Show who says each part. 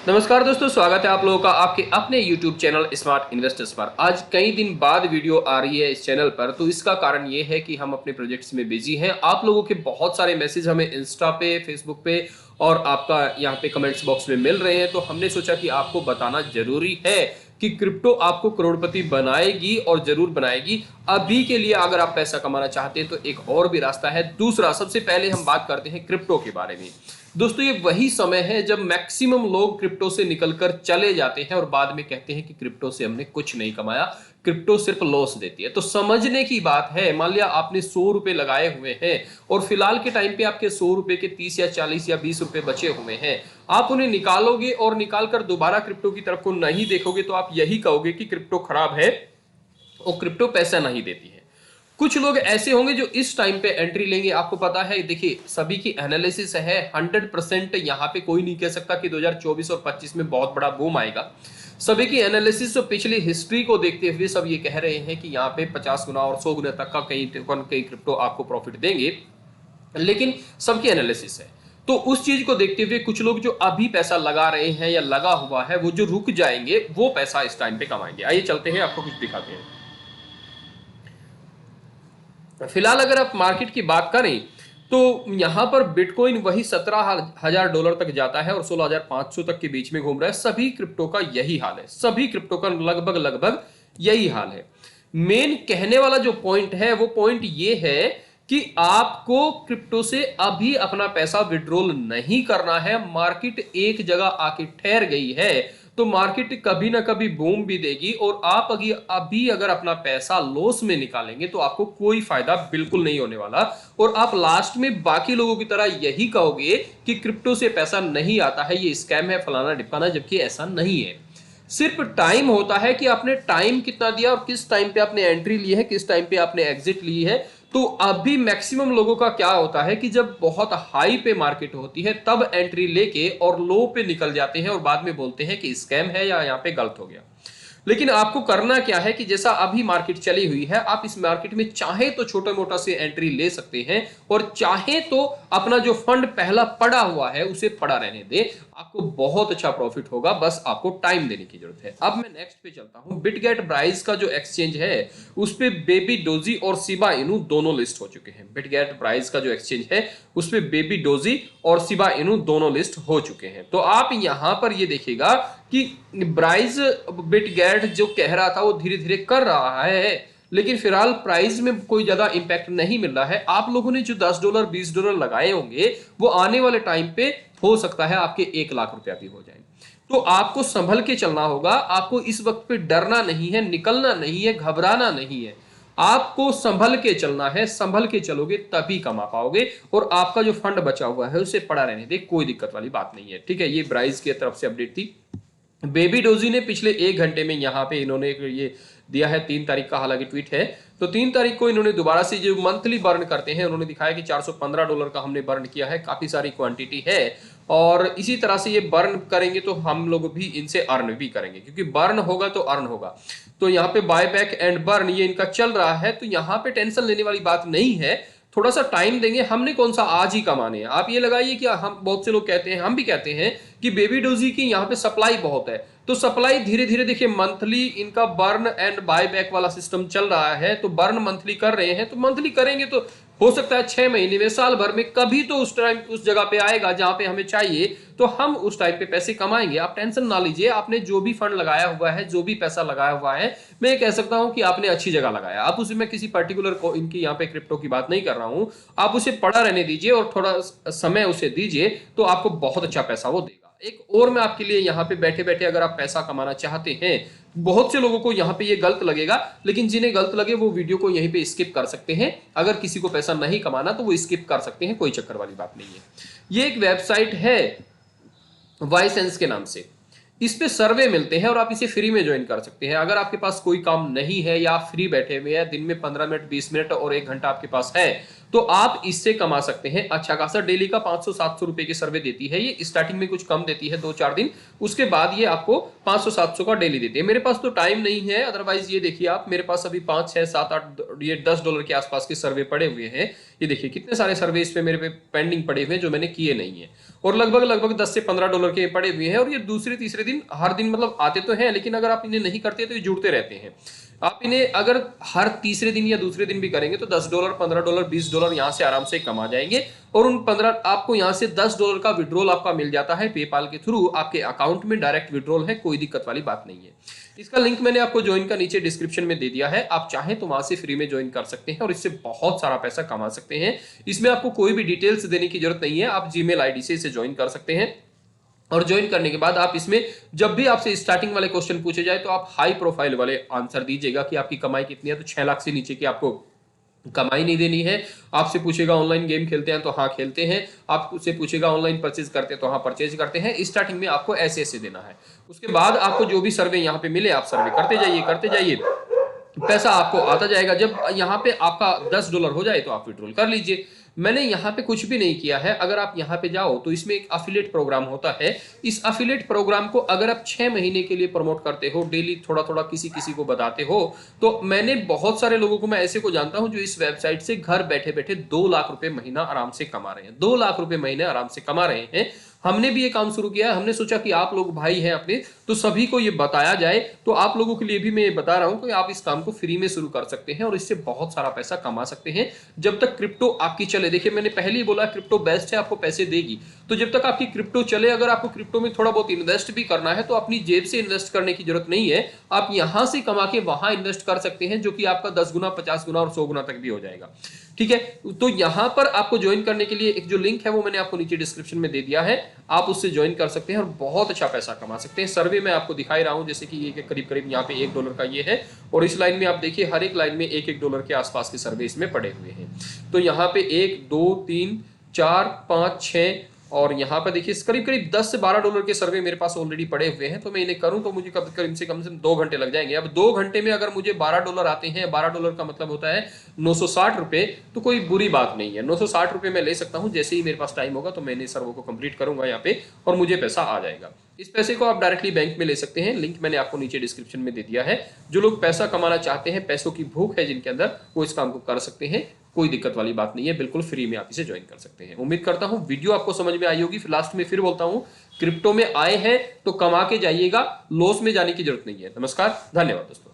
Speaker 1: नमस्कार दोस्तों, स्वागत है आप लोगों का आपके अपने YouTube चैनल स्मार्ट इन्वेस्टर्स पर। आज कई दिन बाद वीडियो आ रही है इस चैनल पर, तो इसका कारण ये है कि हम अपने प्रोजेक्ट्स में बिजी हैं। आप लोगों के बहुत सारे मैसेज हमें इंस्टा पे, फेसबुक पे और आपका यहाँ पे कमेंट्स बॉक्स में मिल रहे हैं, तो हमने सोचा कि आपको बताना जरूरी है कि क्रिप्टो आपको करोड़पति बनाएगी और जरूर बनाएगी। अभी के लिए अगर आप पैसा कमाना चाहते हैं तो एक और भी रास्ता है। दूसरा, सबसे पहले हम बात करते हैं क्रिप्टो के बारे में। दोस्तों, ये वही समय है जब मैक्सिमम लोग क्रिप्टो से निकलकर चले जाते हैं और बाद में कहते हैं कि क्रिप्टो से हमने कुछ नहीं कमाया, क्रिप्टो सिर्फ लॉस देती है। तो समझने की बात है, मान लिया आपने 100 रुपए लगाए हुए हैं और फिलहाल के टाइम पे आपके 100 रुपए के 30 या 40 या 20 रुपए बचे हुए हैं। आप उन्हें निकालोगे और निकालकर दोबारा क्रिप्टो की तरफ को नहीं देखोगे तो आप यही कहोगे कि क्रिप्टो खराब है और क्रिप्टो पैसा नहीं देती है। कुछ लोग ऐसे होंगे जो इस टाइम पे एंट्री लेंगे। आपको पता है, देखिए सभी की एनालिसिस है, 100% यहां पे कोई नहीं कह सकता कि 2024 और 25 में बहुत बड़ा बूम आएगा। सभी की एनालिसिस और पिछली हिस्ट्री को देखते हुए सब ये कह रहे हैं कि यहाँ पे 50 गुना और 100 गुना तक का कई क्रिप्टो आपको प्रॉफिट देंगे, लेकिन सबकी एनालिसिस है। तो उस चीज को देखते हुए कुछ लोग जो अभी पैसा लगा रहे हैं या लगा हुआ है, वो जो रुक जाएंगे वो पैसा इस टाइम पे कमाएंगे। आइए चलते हैं, आपको कुछ दिखाते हैं। फिलहाल अगर आप मार्केट की बात करें तो यहां पर बिटकॉइन वही $17,000 तक जाता है और 16,500 तक के बीच में घूम रहा है। सभी क्रिप्टो का यही हाल है, सभी क्रिप्टो का लगभग यही हाल है। मेन कहने वाला जो पॉइंट है वो पॉइंट ये है कि आपको क्रिप्टो से अभी अपना पैसा विड्रॉल नहीं करना है। मार्केट एक जगह आके ठहर गई है तो मार्केट कभी ना कभी बूम भी देगी और आप अभी अगर अपना पैसा लॉस में निकालेंगे तो आपको कोई फायदा बिल्कुल नहीं होने वाला और आप लास्ट में बाकी लोगों की तरह यही कहोगे कि क्रिप्टो से पैसा नहीं आता है, ये स्कैम है, फलाना ढिमकाना, जबकि ऐसा नहीं है। सिर्फ टाइम होता है कि आपने टाइम कितना दिया और किस टाइम पे आपने एंट्री ली है, किस टाइम पे आपने एग्जिट ली है। तो अभी मैक्सिमम लोगों का क्या होता है कि जब बहुत हाई पे मार्केट होती है तब एंट्री लेके और लो पे निकल जाते हैं और बाद में बोलते हैं कि स्कैम है या यहाँ पे गलत हो गया। लेकिन आपको करना क्या है कि जैसा अभी मार्केट चली हुई है, आप इस मार्केट में चाहे तो छोटा मोटा से एंट्री ले सकते हैं और चाहे तो अपना जो फंड पहला पड़ा हुआ है उसे पड़ा रहने दें, आपको बहुत अच्छा प्रॉफिट होगा। बस आपको टाइम देने की जरूरत है। अब मैं नेक्स्ट पे चलता हूं। बिटगेट ब्राइस का जो एक्सचेंज है उस पे बेबी डोजी और शिबा इनू दोनों लिस्ट हो चुके हैं। बिटगेट ब्राइस का जो एक्सचेंज है उस पे बेबी डोजी और शिबा इनू दोनों लिस्ट हो चुके हैं। तो आप यहां पर ये देखिएगा कि ब्राइस बिटगेट जो कह रहा था वो धीरे धीरे कर रहा है, लेकिन फिलहाल प्राइस में कोई ज्यादा इंपैक्ट नहीं मिल रहा है। आप लोगों ने जो $10 $20 लगाए होंगे वो आने वाले टाइम पे हो सकता है आपके 1 लाख रुपया भी हो जाए। तो आपको संभल के चलना होगा। आपको इस वक्त पे डरना नहीं है, निकलना नहीं है, घबराना नहीं है। आपको संभल के चलना है। संभल के चलोगे तभी कमा पाओगे और आपका जो फंड बचा हुआ है उसे पड़ा रहने दे, कोई दिक्कत वाली बात नहीं है। ठीक है, ये ब्राइस की तरफ से अपडेट थी। बेबी डोजी ने पिछले 1 घंटे में यहाँ पे इन्होंने ये दिया है, 3 तारीख का हालांकि ट्वीट है। तो 3 तारीख को इन्होंने दोबारा से जो मंथली बर्न करते हैं उन्होंने दिखाया कि $415 का हमने बर्न किया है, काफी सारी क्वांटिटी है और इसी तरह से ये बर्न करेंगे तो हम लोग भी इनसे अर्न भी करेंगे, क्योंकि बर्न होगा तो अर्न होगा। तो यहाँ पे बाय बैक एंड बर्न ये इनका चल रहा है, तो यहाँ पे टेंशन लेने वाली बात नहीं है। थोड़ा सा टाइम देंगे, हमने कौन सा आज ही कमाने हैं। आप ये लगाइए कि हम, बहुत से लोग कहते हैं, हम भी कहते हैं कि बेबी डोजी की यहाँ पे सप्लाई बहुत है, तो सप्लाई धीरे धीरे देखिए मंथली इनका बर्न एंड बाय बैक वाला सिस्टम चल रहा है। तो बर्न मंथली कर रहे हैं तो मंथली करेंगे तो हो सकता है 6 महीने में, साल भर में कभी तो उस टाइम उस जगह पे आएगा जहां पे हमें चाहिए, तो हम उस टाइम पे पैसे कमाएंगे। आप टेंशन ना लीजिए। आपने जो भी फंड लगाया हुआ है, जो भी पैसा लगाया हुआ है, मैं कह सकता हूं कि आपने अच्छी जगह लगाया। आप उसे, मैं किसी पर्टिकुलर को इनकी यहाँ पे क्रिप्टो की बात नहीं कर रहा हूं, आप उसे पड़ा रहने दीजिए और थोड़ा समय उसे दीजिए तो आपको बहुत अच्छा पैसा वो देगा। एक और मैं आपके लिए यहाँ पे बैठे बैठे, अगर आप पैसा कमाना चाहते हैं, बहुत से लोगों को यहाँ पे ये गलत लगेगा, लेकिन जिन्हें गलत लगे वो वीडियो को यहीं पे स्किप कर सकते हैं। अगर किसी को पैसा नहीं कमाना तो वो स्किप कर सकते हैं, कोई चक्कर वाली बात नहीं है। ये एक वेबसाइट है वाईसेंस के नाम से, इस पे सर्वे मिलते हैं और आप इसे फ्री में ज्वाइन कर सकते हैं। अगर आपके पास कोई काम नहीं है या आप फ्री बैठे हुए हैं, दिन में 15 मिनट, 20 मिनट और 1 घंटा आपके पास है, तो आप इससे कमा सकते हैं अच्छा खासा। डेली का 500-700 रुपए की सर्वे देती है ये, स्टार्टिंग में कुछ कम देती है 2-4 दिन, उसके बाद ये आपको 500-700 का डेली देती है। मेरे पास तो टाइम नहीं है, अदरवाइज ये देखिए आप, मेरे पास अभी 5, 6, 7, 8 ये $10 के आसपास के सर्वे पड़े हुए हैं। ये देखिए कितने सारे सर्वे इस पे मेरे पे पेंडिंग पड़े हुए हैं जो मैंने किए नहीं है, और लगभग $10 से $15 के पड़े हुए हैं। और ये दूसरे तीसरे दिन हर दिन मतलब आते तो हैं, लेकिन अगर आप इन्हें नहीं करते तो ये जुड़ते रहते हैं। आप इन्हें अगर हर तीसरे दिन या दूसरे दिन भी करेंगे तो $10, $15, $20 यहां से आराम से कमा जाएंगे। और उन 15 आपको यहां से $10 का विड्रॉल आपका मिल जाता है पेपाल के थ्रू, आपके अकाउंट में डायरेक्ट विड्रॉल है, कोई दिक्कत वाली बात नहीं है। इसका लिंक मैंने आपको ज्वाइन का नीचे डिस्क्रिप्शन में दे दिया है, आप चाहें तो वहां से फ्री में ज्वाइन कर सकते हैं और इससे बहुत सारा पैसा कमा सकते हैं। इसमें आपको कोई भी डिटेल्स देने की जरूरत नहीं है, आप जीमेल आईडी से इसे ज्वाइन कर सकते हैं। और ज्वाइन करने के बाद आप इसमें जब भी आपसे स्टार्टिंग वाले क्वेश्चन पूछे जाए तो आप हाई प्रोफाइल वाले आंसर दीजिएगा कि आपकी कमाई कितनी है, तो 6 लाख से नीचे की आपको कमाई नहीं देनी है। आपसे पूछेगा ऑनलाइन गेम खेलते हैं तो हाँ खेलते हैं, आपसे पूछेगा ऑनलाइन परचेज करते हैं तो हाँ परचेज करते हैं। स्टार्टिंग में आपको ऐसे ऐसे देना है, उसके बाद आपको जो भी सर्वे यहाँ पे मिले आप सर्वे करते जाइए, पैसा आपको आता जाएगा। जब यहाँ पे आपका $10 हो जाए तो आप विड्रॉल कर लीजिए। मैंने यहाँ पे कुछ भी नहीं किया है, अगर आप यहाँ पे जाओ तो इसमें एक अफिलिएट प्रोग्राम होता है। इस अफिलिएट प्रोग्राम को अगर आप 6 महीने के लिए प्रमोट करते हो, डेली थोड़ा थोड़ा किसी किसी को बताते हो, तो मैंने बहुत सारे लोगों को, मैं ऐसे को जानता हूं जो इस वेबसाइट से घर बैठे बैठे 2 लाख रुपए महीना आराम से कमा रहे हैं, 2 लाख रुपए महीने आराम से कमा रहे हैं। हमने भी ये काम शुरू किया, हमने सोचा कि आप लोग भाई हैं अपने, तो सभी को ये बताया जाए। तो आप लोगों के लिए भी मैं ये बता रहा हूं कि आप इस काम को फ्री में शुरू कर सकते हैं और इससे बहुत सारा पैसा कमा सकते हैं जब तक क्रिप्टो आपकी चले। देखिए मैंने पहले ही बोला क्रिप्टो बेस्ट है, आपको पैसे देगी, तो जब तक आपकी क्रिप्टो चले, अगर आपको क्रिप्टो में थोड़ा बहुत इन्वेस्ट भी करना है तो अपनी जेब से इन्वेस्ट करने की जरूरत नहीं है, आप यहां से कमा के वहां इन्वेस्ट कर सकते हैं, जो कि आपका 10 गुना, 50 गुना और 100 गुना तक भी हो जाएगा। ठीक है, तो यहां पर आपको ज्वाइन करने के लिए एक जो लिंक है वो मैंने आपको नीचे डिस्क्रिप्शन में दे दिया है, आप उससे ज्वाइन कर सकते हैं और बहुत अच्छा पैसा कमा सकते हैं। सर्वे में आपको दिखाई रहा हूं, जैसे कि ये करीब करीब यहाँ पे $1 का ये है, और इस लाइन में आप देखिए हर एक लाइन में $1 के आसपास के सर्वे इसमें पड़े हुए हैं। तो यहाँ पे 1, 2, 3, 4, 5, 6 और यहाँ पर देखिए करीब करीब $10 से $12 के सर्वे मेरे पास ऑलरेडी पड़े हुए हैं। तो मैं इन्हें करूं तो मुझे कम से कम 2 घंटे लग जाएंगे। अब 2 घंटे में अगर मुझे $12 आते हैं, $12 का मतलब होता है 960 रुपए, तो कोई बुरी बात नहीं है। 960 रुपए मैं ले सकता हूं, जैसे ही मेरे पास टाइम होगा तो मैं इन सर्वों को कंप्लीट करूंगा यहाँ पे और मुझे पैसा आ जाएगा। इस पैसे को आप डायरेक्टली बैंक में ले सकते हैं, लिंक मैंने आपको नीचे डिस्क्रिप्शन में दे दिया है। जो लोग पैसा कमाना चाहते हैं, पैसों की भूख है जिनके अंदर, वो इस काम को कर सकते हैं, कोई दिक्कत वाली बात नहीं है, बिल्कुल फ्री में आप इसे ज्वाइन कर सकते हैं। उम्मीद करता हूं वीडियो आपको समझ में आई होगी। लास्ट में फिर बोलता हूं, क्रिप्टो में आए हैं तो कमा के जाइएगा, लॉस में जाने की जरूरत नहीं है। नमस्कार, धन्यवाद दोस्तों।